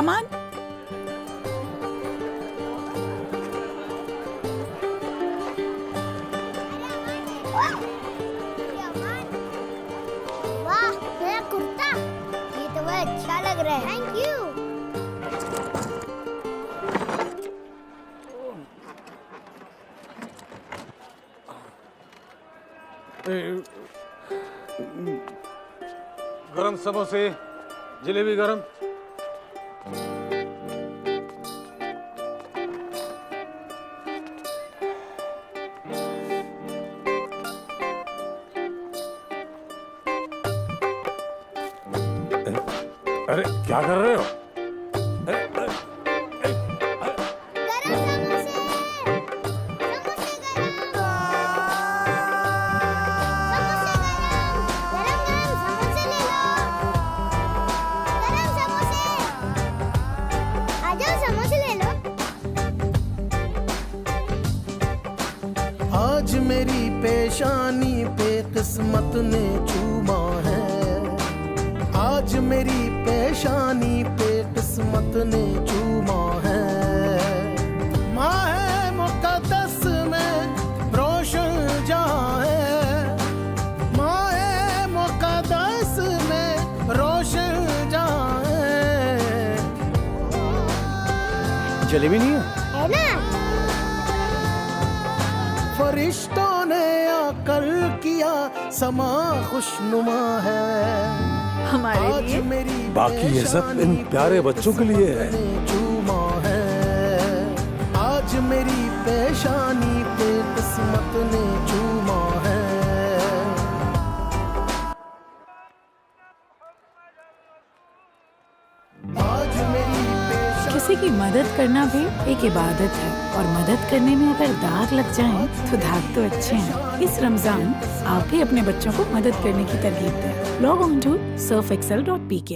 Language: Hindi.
कमान। वाह, मेरा कुर्ता, ये तो बहुत अच्छा लग रहा है। Thank you. गरम समोसे, जलेबी गरम। अरे क्या कर रहे हो? गरम समोसे, समोसे गरम, समोसे गरम, गरम गरम समोसे ले लो, गरम समोसे, आ जाओ समोसे ले लो। आज मेरी पेशानी पे किस्मत ने चूमा है, आज मेरी पेशानी पे किस्मत ने चूमा है। माहे मुक़द्दस में रोशन जहाँ है, माहे मुक़द्दस में रोशन जहाँ है। जलेबी नहीं है? है ना? फरिश्तों ने आकर किया समा खुशनुमा है। हमारे आज लिए मेरी बाकी ये सब इन प्यारे बच्चों के लिए है। चूमा है, आज मेरी पेशानी पे किस्मत ने चूमा है। आज मेरी पेशानी किसी की मदद करना भी एक इबादत है, और मदद करने में अगर दाग लग जाए तो दाग तो अच्छे हैं। इस रमजान आप भी अपने बच्चों को मदद करने की तरगीब दें। Log on to surfexcel.pk।